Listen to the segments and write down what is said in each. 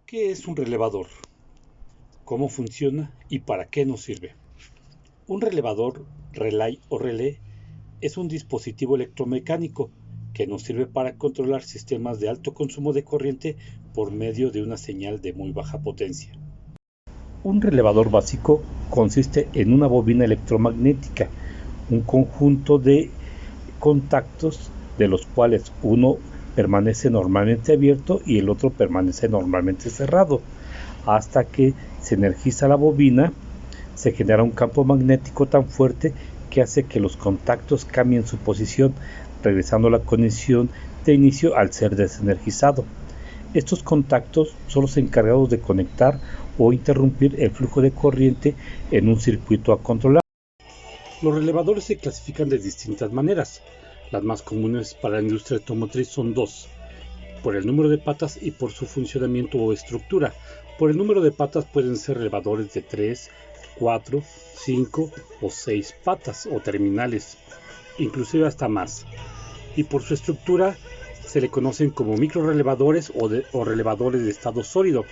¿Qué es un relevador? ¿Cómo funciona y para qué nos sirve? Un relevador, relay o relé es un dispositivo electromecánico que nos sirve para controlar sistemas de alto consumo de corriente por medio de una señal de muy baja potencia. Un relevador básico consiste en una bobina electromagnética, un conjunto de contactos de los cuales uno permanece normalmente abierto y el otro permanece normalmente cerrado, hasta que se energiza la bobina, se genera un campo magnético tan fuerte que hace que los contactos cambien su posición, regresando a la condición de inicio al ser desenergizado. Estos contactos son los encargados de conectar o interrumpir el flujo de corriente en un circuito a controlar. Los relevadores se clasifican de distintas maneras. Las más comunes para la industria automotriz son dos: por el número de patas y por su funcionamiento o estructura. Por el número de patas pueden ser relevadores de 3, 4, 5 o 6 patas o terminales, inclusive hasta más. Y por su estructura se le conocen como microrelevadores o relevadores de estado sólido.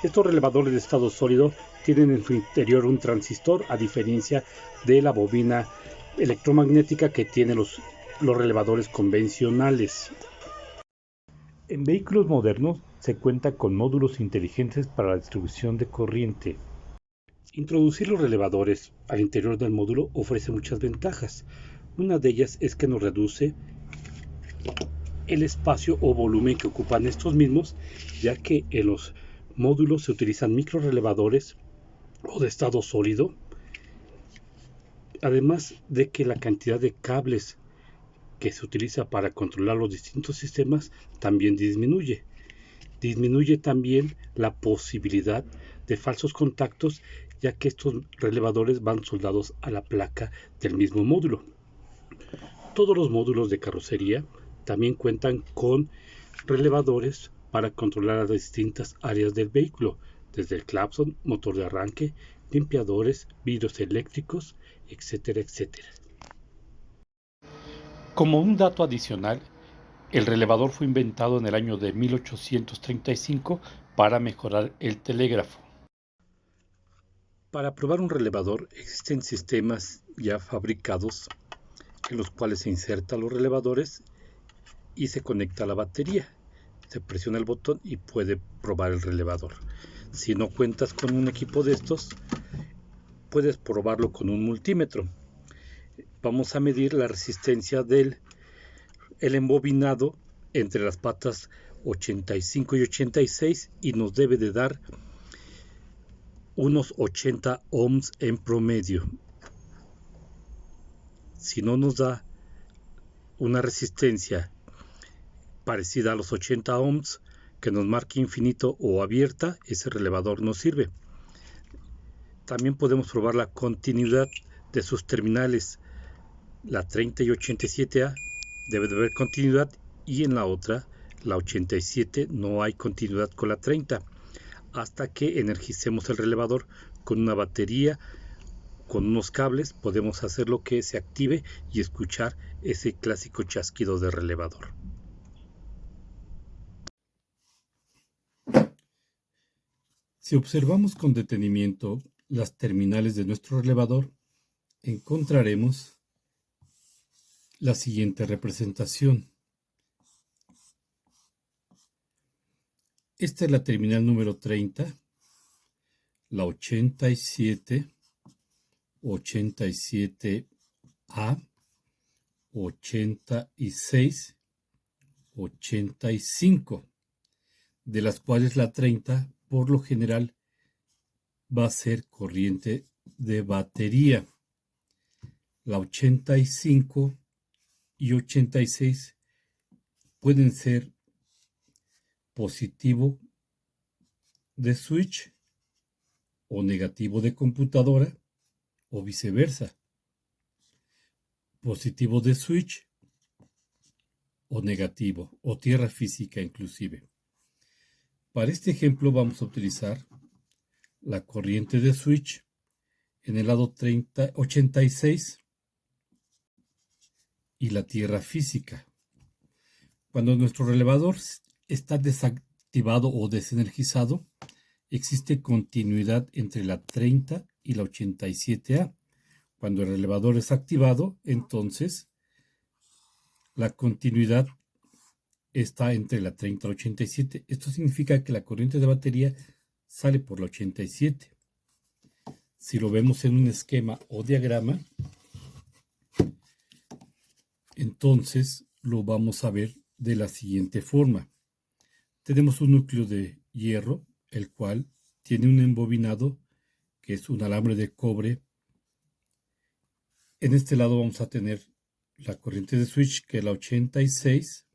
Estos relevadores de estado sólido tienen en su interior un transistor, a diferencia de la bobina electromagnética que tienen los relevadores convencionales. En vehículos modernos se cuenta con módulos inteligentes para la distribución de corriente. Introducir los relevadores al interior del módulo ofrece muchas ventajas. Una de ellas es que nos reduce el espacio o volumen que ocupan estos mismos, ya que en los módulos se utilizan microrelevadores o de estado sólido, además de que la cantidad de cables que se utiliza para controlar los distintos sistemas también disminuye. Disminuye también la posibilidad de falsos contactos, ya que estos relevadores van soldados a la placa del mismo módulo. Todos los módulos de carrocería también cuentan con relevadores para controlar las distintas áreas del vehículo, desde el claxon, motor de arranque, limpiadores, vidrios eléctricos, etcétera, etcétera. Como un dato adicional, el relevador fue inventado en el año de 1835 para mejorar el telégrafo. Para probar un relevador existen sistemas ya fabricados en los cuales se insertan los relevadores y se conecta a la batería. Se presiona el botón y puede probar el relevador. Si no cuentas con un equipo de estos, puedes probarlo con un multímetro. Vamos a medir la resistencia del embobinado entre las patas 85 y 86 y nos debe de dar unos 80 ohms en promedio. Si no nos da una resistencia parecida a los 80 ohms que nos marque infinito o abierta, ese relevador no sirve. También podemos probar la continuidad de sus terminales. La 30 y 87A debe de haber continuidad, y en la otra, la 87, no hay continuidad con la 30, hasta que energicemos el relevador con una batería. Con unos cables podemos hacerlo que se active y escuchar ese clásico chasquido de relevador. Si observamos con detenimiento las terminales de nuestro relevador, encontraremos la siguiente representación. Esta es la terminal número 30, la 87, 87A, 86, 85, de las cuales la 30 por lo general va a ser corriente de batería. La 85 y 86 pueden ser positivo de switch o negativo de computadora o viceversa. Positivo de switch o negativo o tierra física inclusive. Para este ejemplo vamos a utilizar la corriente de switch en el lado 86 y la tierra física. Cuando nuestro relevador está activado o desenergizado, existe continuidad entre la 30 y la 87A. Cuando el relevador es activado, entonces la continuidad está entre la 30 y la 87. Esto significa que la corriente de batería sale por la 87. Si lo vemos en un esquema o diagrama, entonces lo vamos a ver de la siguiente forma. Tenemos un núcleo de hierro, el cual tiene un embobinado que es un alambre de cobre. En este lado vamos a tener la corriente de switch, que es la 86,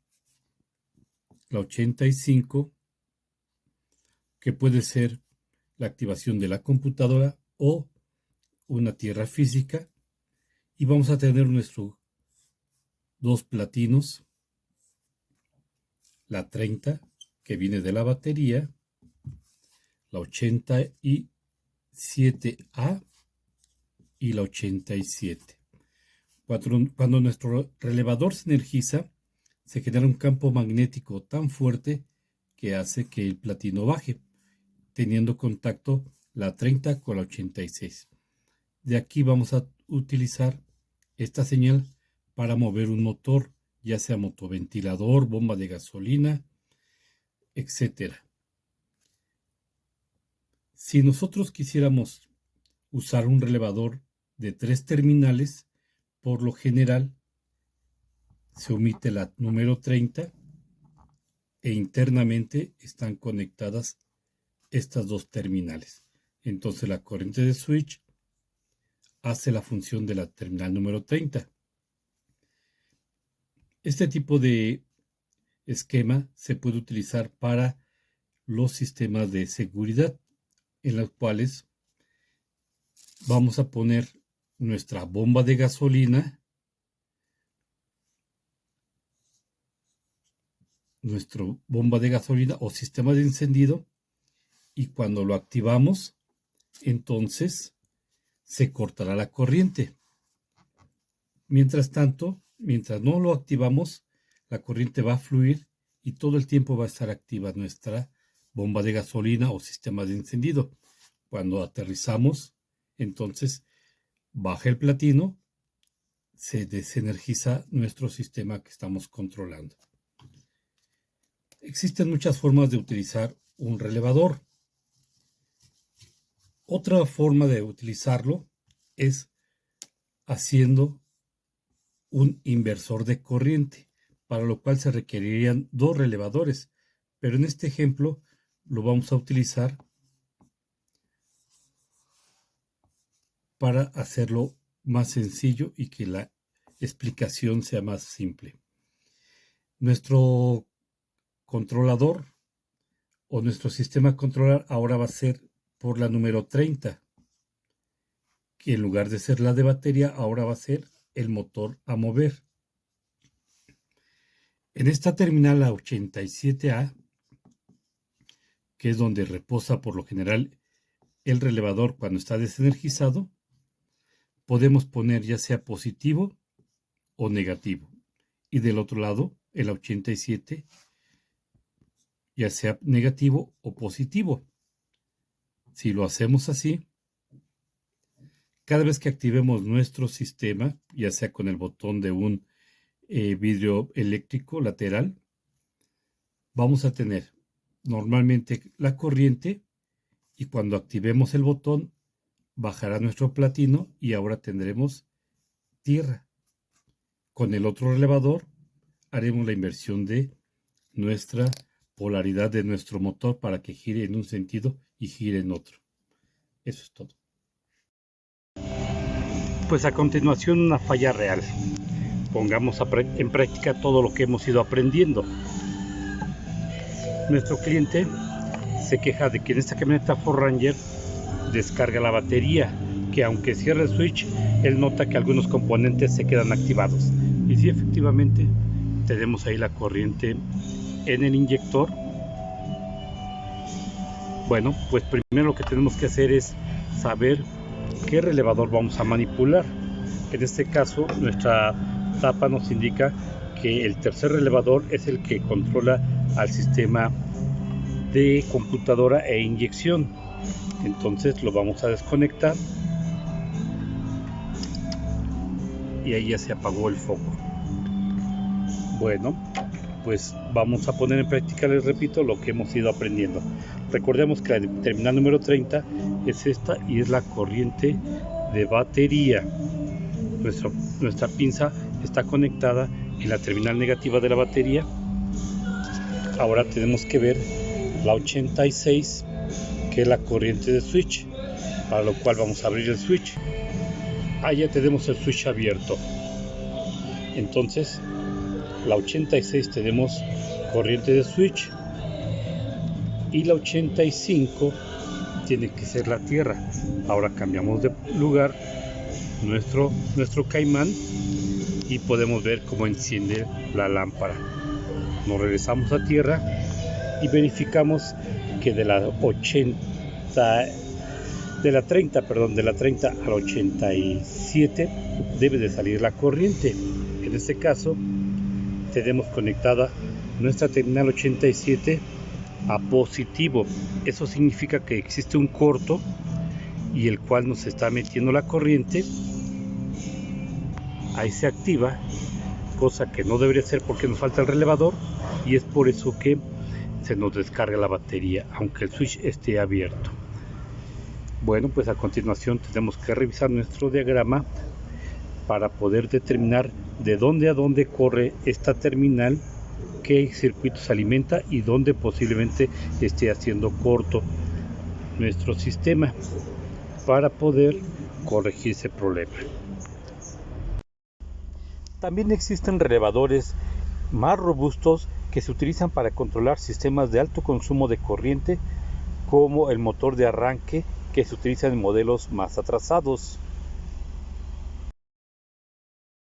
la 85, que puede ser la activación de la computadora o una tierra física, y vamos a tener nuestros dos platinos, la 30 que viene de la batería, la 87A y la 87. Cuando nuestro relevador se energiza, se genera un campo magnético tan fuerte que hace que el platino baje, teniendo contacto la 30 con la 86. De aquí vamos a utilizar esta señal para mover un motor, ya sea motoventilador, bomba de gasolina, etc. Si nosotros quisiéramos usar un relevador de 3 terminales, por lo general se omite la número 30 e internamente están conectadas estas dos terminales. Entonces la corriente de switch hace la función de la terminal número 30. Este tipo de esquema se puede utilizar para los sistemas de seguridad, en los cuales vamos a poner nuestra bomba de gasolina, o sistema de encendido, y cuando lo activamos, entonces se cortará la corriente. Mientras tanto, mientras no lo activamos, la corriente va a fluir y todo el tiempo va a estar activa nuestra bomba de gasolina o sistema de encendido. Cuando aterrizamos, entonces baja el platino, se desenergiza nuestro sistema que estamos controlando. Existen muchas formas de utilizar un relevador. Otra forma de utilizarlo es haciendo un inversor de corriente, para lo cual se requerirían 2 relevadores, pero en este ejemplo lo vamos a utilizar para hacerlo más sencillo y que la explicación sea más simple. Nuestro controlador o nuestro sistema controlar ahora va a ser por la número 30, que en lugar de ser la de batería, ahora va a ser el motor a mover. En esta terminal, la 87A, que es donde reposa por lo general el relevador cuando está desenergizado, podemos poner ya sea positivo o negativo. Y del otro lado, el 87, ya sea negativo o positivo. Si lo hacemos así, cada vez que activemos nuestro sistema, ya sea con el botón de un vidrio eléctrico lateral, vamos a tener normalmente la corriente, y cuando activemos el botón bajará nuestro platino y ahora tendremos tierra. Con el otro relevador haremos la inversión de nuestra polaridad de nuestro motor para que gire en un sentido y gire en otro. Eso es todo. Pues a continuación, una falla real. Pongamos en práctica todo lo que hemos ido aprendiendo. Nuestro cliente se queja de que en esta camioneta Ford Ranger descarga la batería, que aunque cierre el switch, él nota que algunos componentes se quedan activados. Y sí, efectivamente, tenemos ahí la corriente en el inyector. Bueno, pues primero lo que tenemos que hacer es saber qué relevador vamos a manipular. En este caso, nuestra tapa nos indica que el tercer relevador es el que controla al sistema de computadora e inyección. Entonces lo vamos a desconectar y ahí ya se apagó el foco. Bueno, pues vamos a poner en práctica, les repito, lo que hemos ido aprendiendo. Recordemos que la terminal número 30 es esta y es la corriente de batería. Nuestra pinza está conectada en la terminal negativa de la batería. Ahora tenemos que ver la 86, que es la corriente de switch, para lo cual vamos a abrir el switch. Ya tenemos el switch abierto. Entonces la 86 tenemos corriente de switch y la 85 tiene que ser la tierra. Ahora cambiamos de lugar nuestro caimán y podemos ver cómo enciende la lámpara. Nos regresamos a tierra y verificamos que de la 30 al 87 debe de salir la corriente. En este caso tenemos conectada nuestra terminal 87 a positivo. Eso significa que existe un corto y el cual nos está metiendo la corriente. Ahí se activa, cosa que no debería ser porque nos falta el relevador, y es por eso que se nos descarga la batería aunque el switch esté abierto. Bueno, pues a continuación tenemos que revisar nuestro diagrama para poder determinar de dónde a dónde corre esta terminal, qué circuitos alimenta y dónde posiblemente esté haciendo corto nuestro sistema para poder corregir ese problema. También existen relevadores más robustos que se utilizan para controlar sistemas de alto consumo de corriente, como el motor de arranque, que se utiliza en modelos más atrasados.